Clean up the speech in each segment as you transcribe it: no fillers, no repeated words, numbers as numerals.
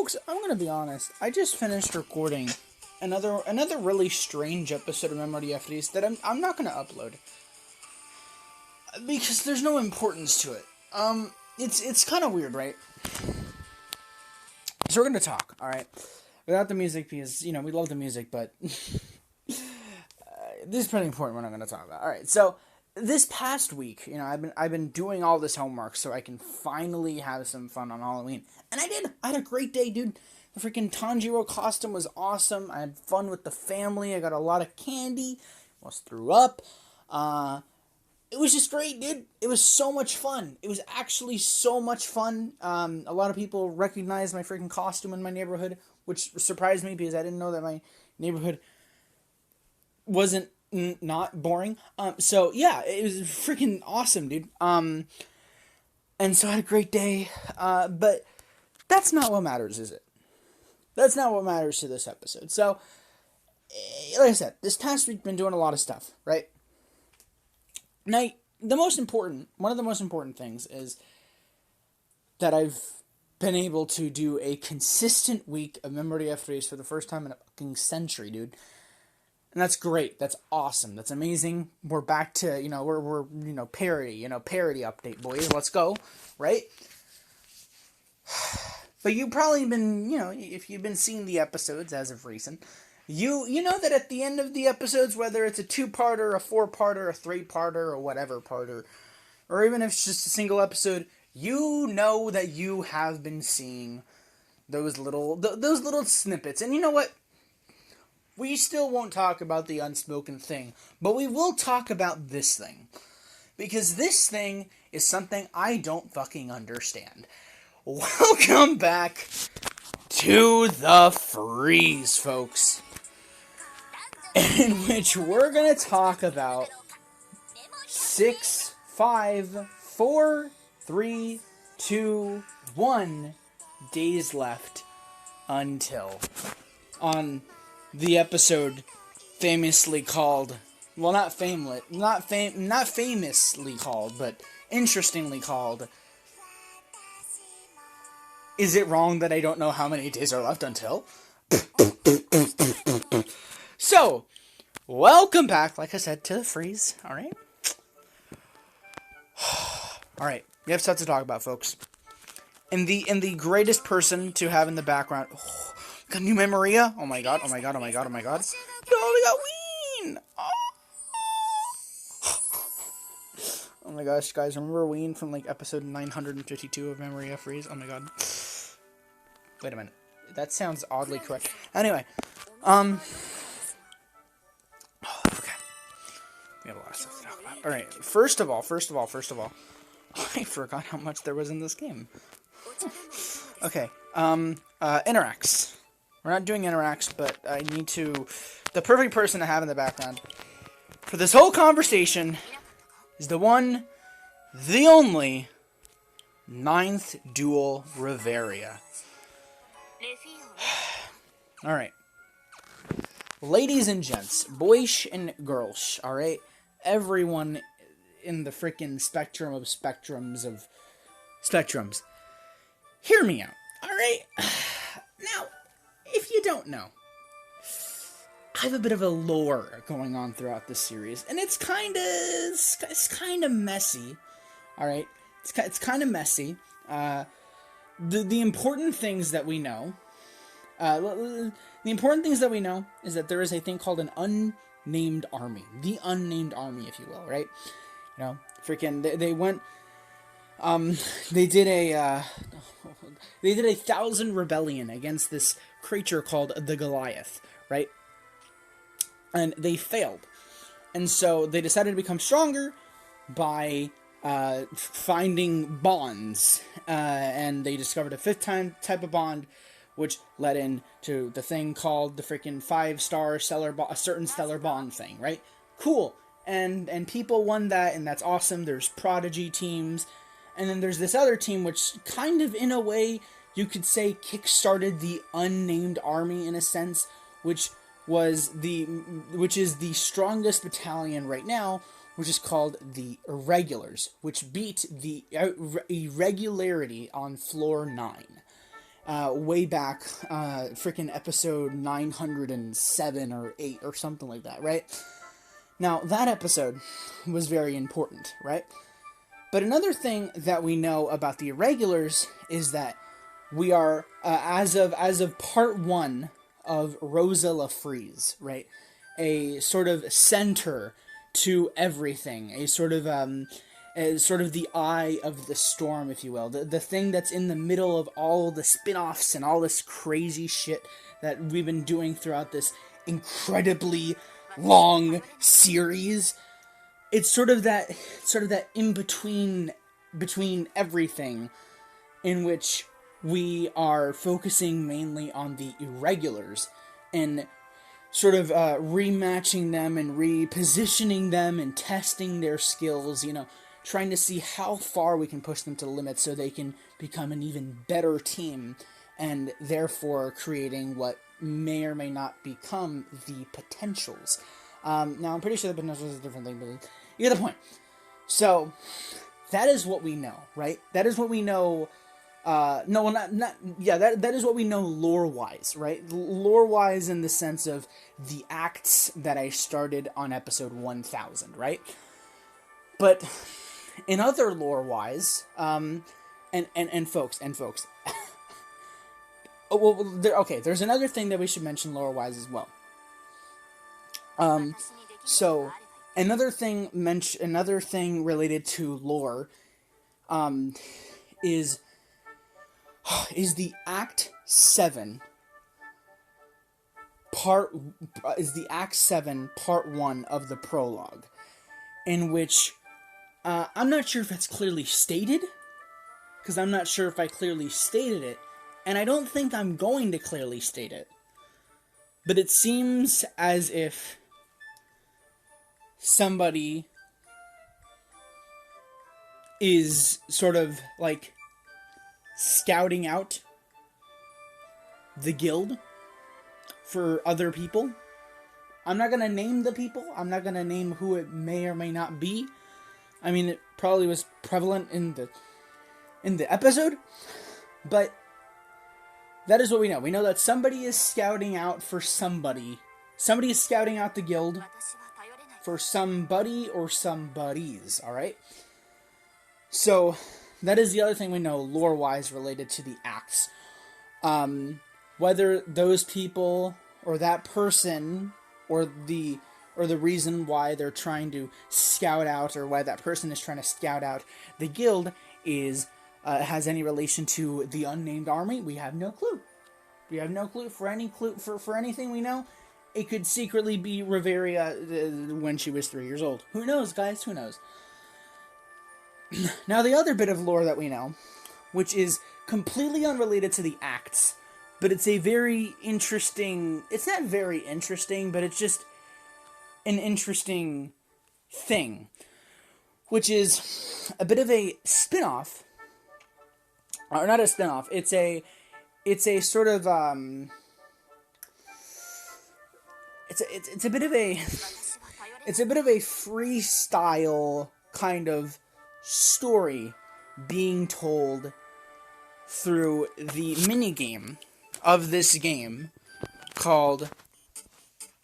Folks, I'm gonna be honest. I just finished recording another really strange episode of To Memoria Freese that I'm not gonna upload because there's no importance to it. It's kind of weird, right? So we're gonna talk, all right, without the music because we love the music, but this is pretty important. We're not gonna talk about. All right, so this past week, I've been doing all this homework so I can finally have some fun on Halloween, and I did. I had a great day, dude. The freaking Tanjiro costume was awesome. I had fun with the family. I got a lot of candy. Almost threw up. It was just great, dude. It was so much fun. It was actually so much fun. A lot of people recognized my freaking costume in my neighborhood, which surprised me because I didn't know that my neighborhood wasn't not boring. So yeah, it was freaking awesome, dude. And so I had a great day. But that's not what matters, is it? That's not what matters to this episode. So, like I said, this past week, been doing a lot of stuff, right? Now, one of the most important things is that I've been able to do a consistent week of Memoria Freeze for the first time in a fucking century, dude. And that's great. That's awesome. That's amazing. We're back to, we're parody update, boys. Let's go, right? But you've probably been, if you've been seeing the episodes as of recent, you know that at the end of the episodes, whether it's a 2-parter, a 4-parter, a 3-parter, or whatever parter, or even if it's just a single episode, you know that you have been seeing those little snippets. And you know what? We still won't talk about the unspoken thing, but we will talk about this thing. Because this thing is something I don't fucking understand. Welcome back to the Freeze, folks. In which we're going to talk about 6, 5, 4, 3, 2, 1 days left until on the episode famously called, well, not famously called, but interestingly called, Is It Wrong That I Don't Know How Many Days Are Left Until? So, welcome back, like I said, to the Freeze, alright? Alright, we have stuff to talk about, folks. And the greatest person to have in the background, got new Memoria? Oh my god, oh my god, oh my god, oh my god. No, we got Ween! Oh my gosh, guys, remember Ween from, episode 952 of Memoria Freeze? Oh my god. Wait a minute. That sounds oddly correct. Anyway, okay. We have a lot of stuff to talk about. Alright, first of all, I forgot how much there was in this game. Okay, interacts. We're not doing interacts, but I need to... The perfect person to have in the background for this whole conversation is the one, the only, 9th Duel Riveria. Alright. Ladies and gents, boys and girls, alright? Everyone in the frickin' spectrum of spectrums of spectrums. Hear me out, alright? Now, if you don't know, I have a bit of a lore going on throughout this series, and it's kind of messy, alright? It's kind of messy. The important things that we know, the important things that we know is that there is a thing called an unnamed army. The unnamed army, if you will, right? They went, they did a 1,000 rebellion against this creature called the Goliath, right? And they failed. And so they decided to become stronger by finding bonds. And they discovered a 5th type of bond, which led into the thing called the freaking 5-star a certain stellar bond thing, right? Cool. And people won that, and that's awesome. There's prodigy teams. And then there's this other team, which kind of, in a way, you could say kickstarted the unnamed army in a sense, which is the strongest battalion right now, which is called the Irregulars, which beat the Irregularity on floor 9. way back, freaking episode 907 or 8 or something like that, right? Now, that episode was very important, right? But another thing that we know about the irregulars is that we are, as of part 1 of Rosa Freeze, right? A sort of center to everything, a sort of the eye of the storm, if you will. The thing that's in the middle of all the spin-offs and all this crazy shit that we've been doing throughout this incredibly long series. It's sort of that in between everything, in which we are focusing mainly on the irregulars and sort of rematching them and repositioning them and testing their skills, trying to see how far we can push them to the limit so they can become an even better team, and therefore creating what may or may not become the potentials. Now, I'm pretty sure the potentials is a different thing, but you get the point. So, that is what we know, right? That is what we know. That is what we know lore-wise, right? Lore-wise in the sense of the acts that I started on episode 1000, right? But in other lore-wise, and folks, there's another thing that we should mention lore-wise as well. So another thing related to lore, is the Act 7 part 1 of the prologue, in which I'm not sure if that's clearly stated, because I'm not sure if I clearly stated it, and I don't think I'm going to clearly state it, but it seems as if somebody is sort of like scouting out the guild for other people. I'm not going to name the people. I'm not going to name who it may or may not be. I mean, it probably was prevalent in the episode, but that is what we know. We know that somebody is scouting out for somebody. Somebody is scouting out the guild for somebody or somebodies, alright? So, that is the other thing we know, lore-wise, related to the acts. Whether those people, or that person, or the reason why they're trying to scout out, or why that person is trying to scout out the guild has any relation to the unnamed army, we have no clue. We have no clue for anything we know. It could secretly be Reveria when she was 3 years old. Who knows, guys? Who knows? Now, the other bit of lore that we know, which is completely unrelated to the acts, but it's a very interesting... It's not very interesting, but it's just an interesting thing, which is a bit of a spin-off, or not a spin-off, it's a sort of, it's a bit of a freestyle kind of story being told through the minigame of this game called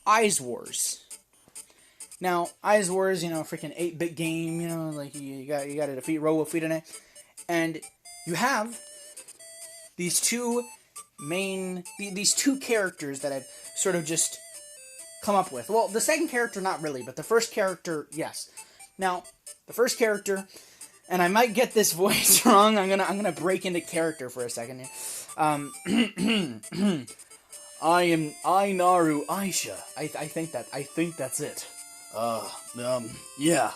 Eyes Wars. Now, Eyes Wars, freaking 8-bit game, like you got to defeat Robo Fidane, and you have these two characters that I've sort of just come up with. Well, the second character, not really, but the first character, yes. Now, the first character, and I might get this voice wrong. I'm gonna break into character for a second here. I am Ainaru Aisha. I think that's it. Yeah.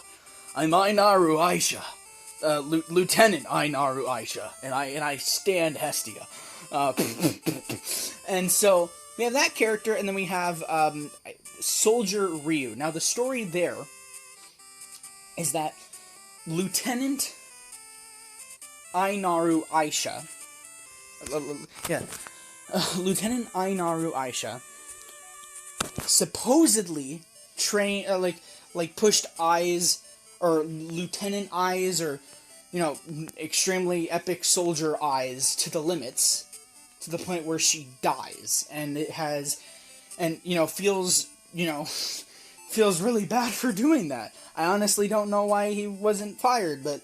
I'm Ainaru Aisha. Lieutenant Ainaru Aisha, and I stand Hestia. And so we have that character, and then we have Soldier Ryu. Now the story there is that Lieutenant Ainaru Aisha, Lieutenant Ainaru Aisha, supposedly pushed Eyes, or Lieutenant Eyes, or extremely epic soldier Eyes to the limits, to the point where she dies, and feels really bad for doing that. I honestly don't know why he wasn't fired, but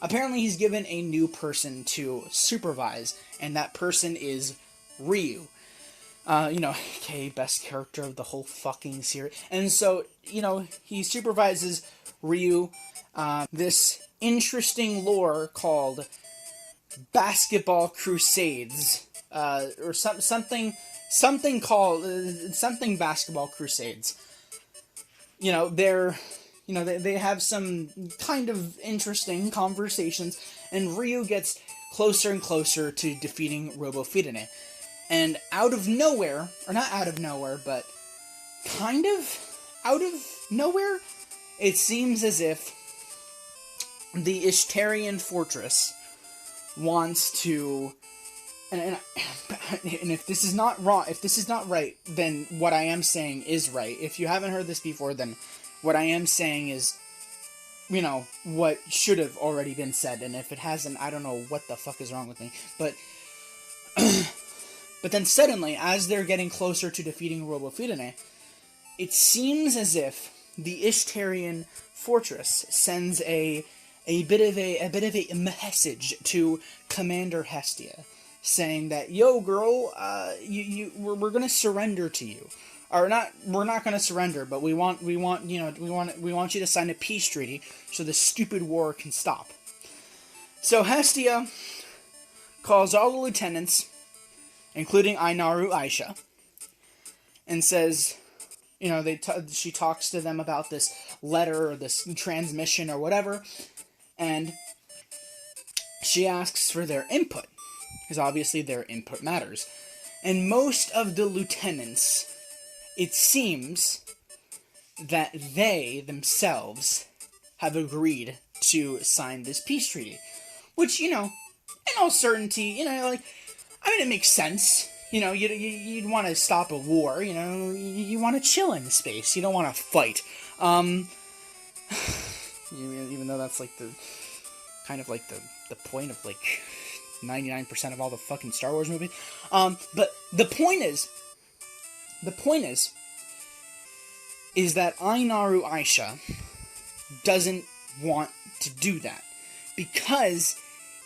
apparently he's given a new person to supervise, and that person is Ryu. Okay, best character of the whole fucking series. And so, he supervises Ryu, this interesting lore called Basketball Crusades, or something Basketball Crusades. They have some kind of interesting conversations, and Ryu gets closer and closer to defeating Robo Fidene. And out of nowhere, or not out of nowhere, but kind of out of nowhere, it seems as if the Ishtarian fortress wants to, and if this is not wrong, if this is not right, then what I am saying is right. If you haven't heard this before, then what I am saying is, what should have already been said, and if it hasn't, I don't know what the fuck is wrong with me, but but then suddenly, as they're getting closer to defeating Robo Fidene, it seems as if the Ishtarian fortress sends a bit of a message to Commander Hestia, saying that, yo girl, we're gonna surrender to you. Or not, we're not gonna surrender, but we want you to sign a peace treaty so the stupid war can stop. So Hestia calls all the lieutenants, including Ainaru Aisha, and says, she talks to them about this letter or this transmission or whatever, and she asks for their input, because obviously their input matters. And most of the lieutenants, it seems that they themselves have agreed to sign this peace treaty, which, in all certainty, it makes sense. You'd want to stop a war, you want to chill in space, you don't want to fight. Even though that's, the point of, 99% of all the fucking Star Wars movies. But the point is that Ainaru Aisha doesn't want to do that, because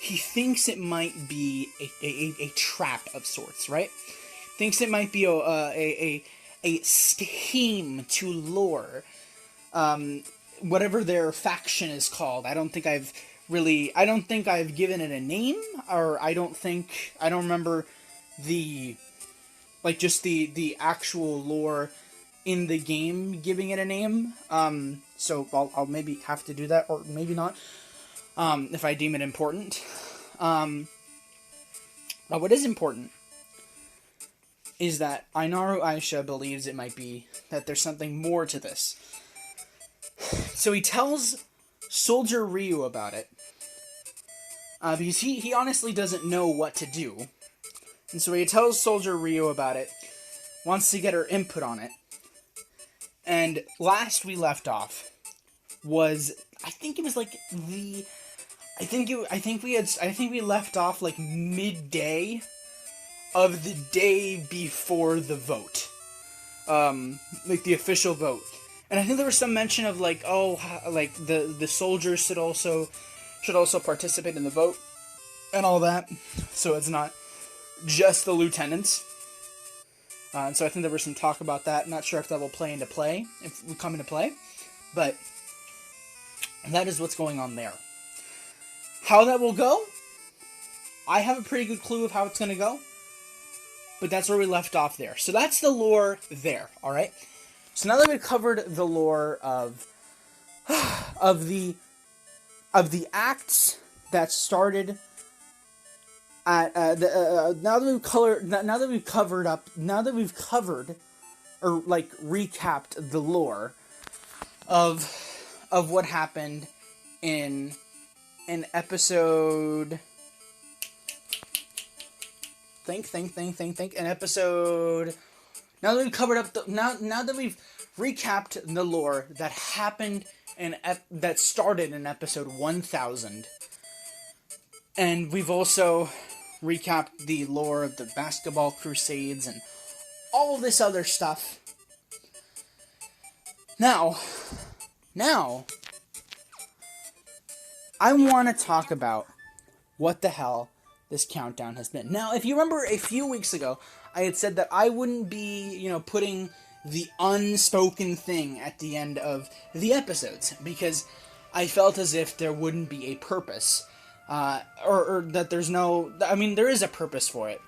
he thinks it might be a trap of sorts, right? Thinks it might be a scheme to lure, whatever their faction is called. I don't think I've given it a name, or I don't remember the actual lore in the game giving it a name. So I'll maybe have to do that, or maybe not. If I deem it important. But what is important is that Ainaru Aisha believes it might be that there's something more to this. So he tells Soldier Ryu about it, because he honestly doesn't know what to do. And so he tells Soldier Ryu about it, wants to get her input on it. And last we left off was, I think we left off midday of the day before the vote. The official vote. And I think there was some mention of the soldiers should also participate in the vote and all that. So it's not just the lieutenants. And so I think there was some talk about that. I'm not sure if that will come into play. But that is what's going on there. How that will go, I have a pretty good clue of how it's going to go. But that's where we left off there. So that's the lore there, alright? So now that we've covered the lore of the acts that started at now that we've recapped the lore of what happened in episode. An episode. Now that we've covered up now that we've recapped the lore that happened that started in episode 1000, and we've also recap the lore of the Basketball Crusades and all this other stuff. Now, I want to talk about what the hell this countdown has been. Now, if you remember a few weeks ago, I had said that I wouldn't be, putting the unspoken thing at the end of the episodes, because I felt as if there wouldn't be a purpose, or that there's no, I mean, there is a purpose for it.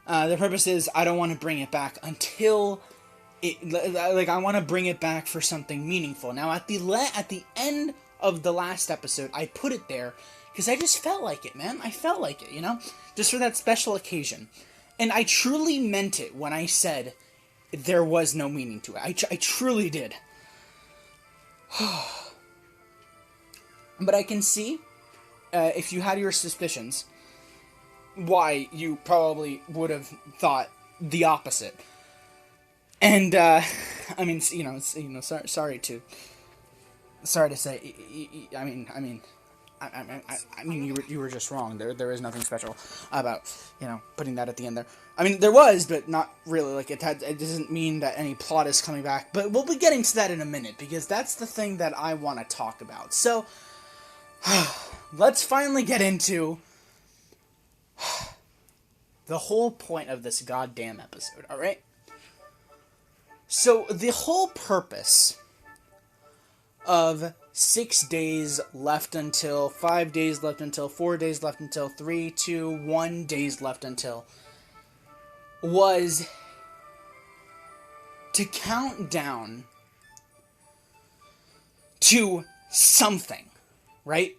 The purpose is I don't want to bring it back until I want to bring it back for something meaningful. Now, at the end of the last episode, I put it there because I just felt like it, man. I felt like it, just for that special occasion. And I truly meant it when I said there was no meaning to it. I truly did. But I can see, if you had your suspicions, why you probably would have thought the opposite. And, I mean, sorry to say, I mean, you were just wrong. There is nothing special about, putting that at the end there. I mean, there was, but not really. Like, it doesn't mean that any plot is coming back. But we'll be getting to that in a minute, because that's the thing that I want to talk about. So, let's finally get into the whole point of this goddamn episode, alright? So, the whole purpose of 6 days left until, 5 days left until, 4 days left until, 3, 2, 1 days left until, was to count down to something, right?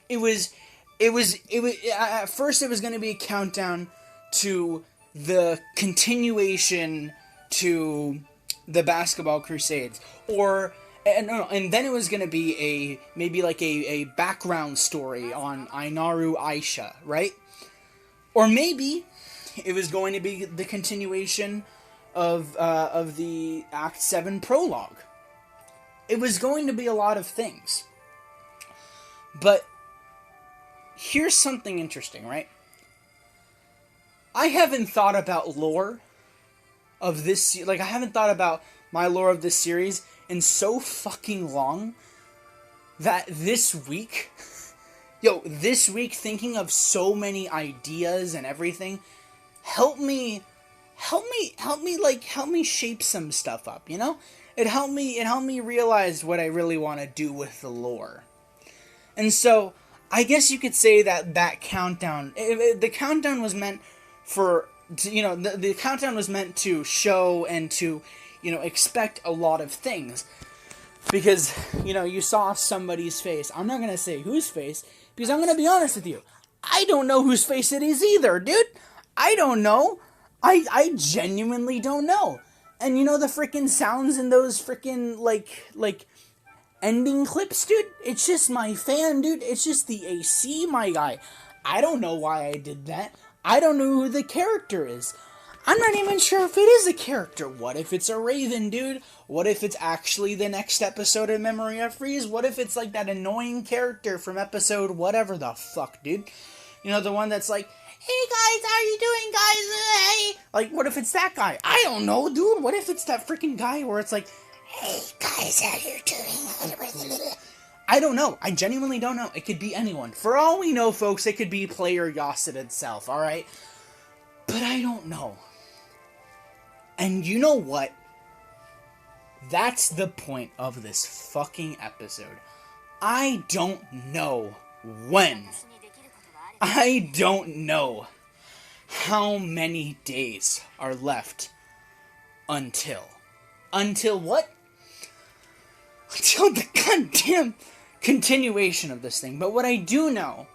It was at first it was going to be a countdown to the continuation to the Basketball Crusades, and then it was going to be maybe a background story on Ainaru Aisha, right? Or maybe it was going to be the continuation of the Act 7 prologue. It was going to be a lot of things. But here's something interesting, right? I haven't thought about lore of this, I haven't thought about my lore of this series in so fucking long that this week, thinking of so many ideas and everything, help me shape some stuff up, It helped me realize what I really want to do with the lore. And so, I guess you could say that countdown, the countdown was meant for, the countdown was meant to show and to, expect a lot of things. Because, you saw somebody's face. I'm not going to say whose face, because I'm going to be honest with you. I don't know whose face it is either, dude. I don't know. I genuinely don't know. And the freaking sounds in those freaking, like, ending clips, dude? It's just my fan, dude. It's just the AC, my guy. I don't know why I did that. I don't know who the character is. I'm not even sure if it is a character. What if it's a Raven, dude? What if it's actually the next episode of Memoria Freeze? What if it's like that annoying character from episode whatever the fuck, dude? The one that's like, hey guys, how are you doing, guys? Hey. Like, what if it's that guy? I don't know, dude. What if it's that freaking guy where it's like, hey guys, how you doing? I don't know. I genuinely don't know. It could be anyone. For all we know, folks, it could be player Yasset itself, alright? But I don't know. And you know what? That's the point of this fucking episode. I don't know when. I don't know how many days are left until. Until what? Until the goddamn continuation of this thing. But what I do know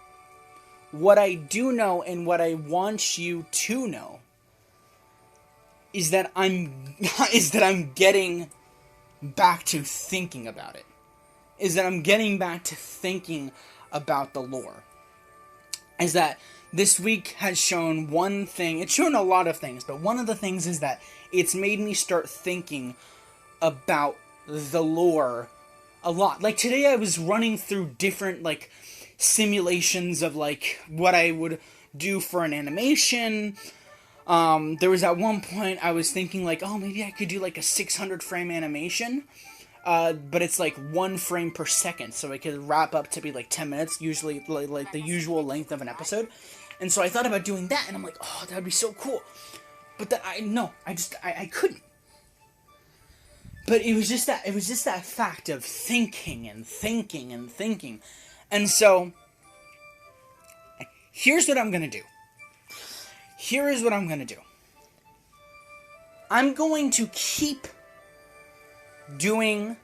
and what I want you to know is that I'm getting back to thinking about it. Is that I'm getting back to thinking about the lore. Is that this week has shown one thing. It's shown a lot of things, but one of the things is that it's made me start thinking about the lore a lot. Like, today I was running through different, simulations of, what I would do for an animation. There was at one point I was thinking like, oh, maybe I could do like a 600 frame animation. But it's like 1 frame per second, so it could wrap up to be like 10 minutes, usually like the usual length of an episode. And so I thought about doing that, and I'm like, oh, that would be so cool. But that I couldn't. But it was just that fact of thinking and thinking and thinking. And so here's what I'm gonna do. Here is what I'm gonna do. I'm going to keep doing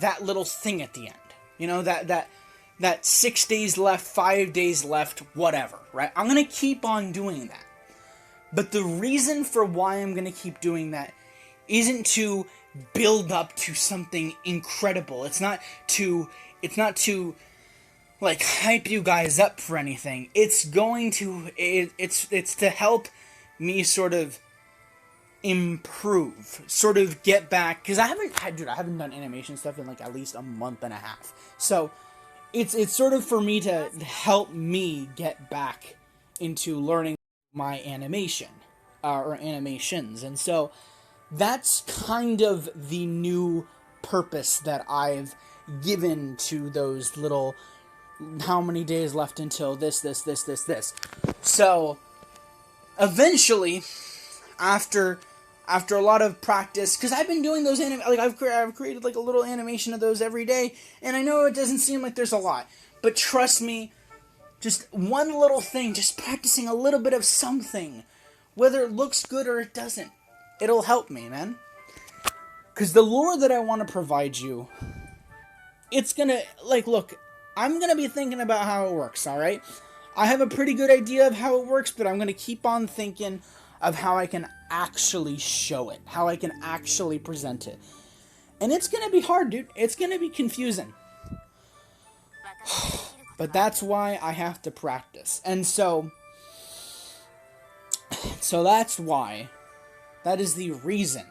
that little thing at the end. You know, that 6 days left, 5 days left, whatever, right? I'm going to keep on doing that. But the reason for why I'm going to keep doing that isn't to build up to something incredible. It's not to like hype you guys up for anything. It's to help me sort of improve, sort of get back, because I haven't done animation stuff in like at least a month and a half. So it's sort of for me to help me get back into learning my animation or animations. And so that's kind of the new purpose that I've given to those little how many days left until this. So eventually, after a lot of practice, because I've been doing those I've created like a little animation of those every day, and I know it doesn't seem like there's a lot, but trust me, just one little thing, just practicing a little bit of something, whether it looks good or it doesn't, it'll help me, man. Because the lore that I want to provide you, it's gonna, like, look, I'm gonna be thinking about how it works, alright? I have a pretty good idea of how it works, but I'm gonna keep on thinking of how I can actually show it, how I can actually present it. And it's gonna be hard, dude. It's gonna be confusing. But that's why I have to practice. And so that's why, that is the reason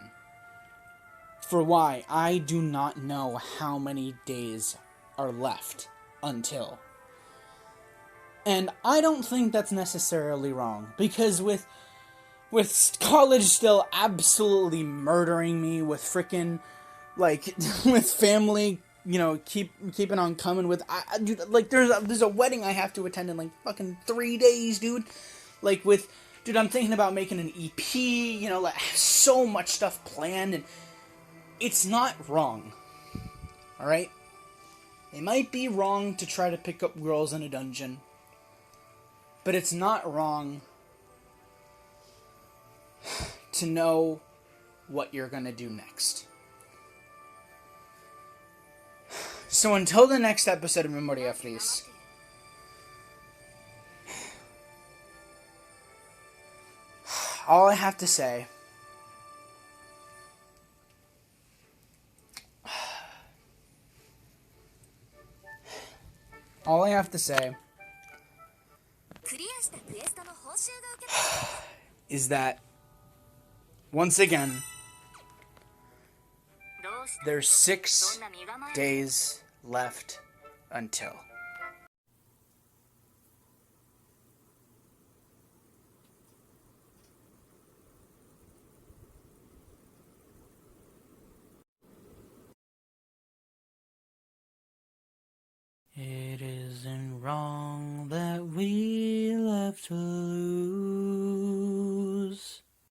for why I do not know how many days are left until. And I don't think that's necessarily wrong, because with college still absolutely murdering me, with frickin', like, with family, you know, keeping on coming with, dude, like, there's a wedding I have to attend in, like, fucking 3 days, dude. Like, dude, I'm thinking about making an EP, you know, like, I have so much stuff planned, and it's not wrong, alright? It might be wrong to try to pick up girls in a dungeon, but it's not wrong to know what you're gonna do next. So until the next episode of Memoria Freese, all I have to say is that, once again, there's 6 days left until. It isn't wrong that we left to lose.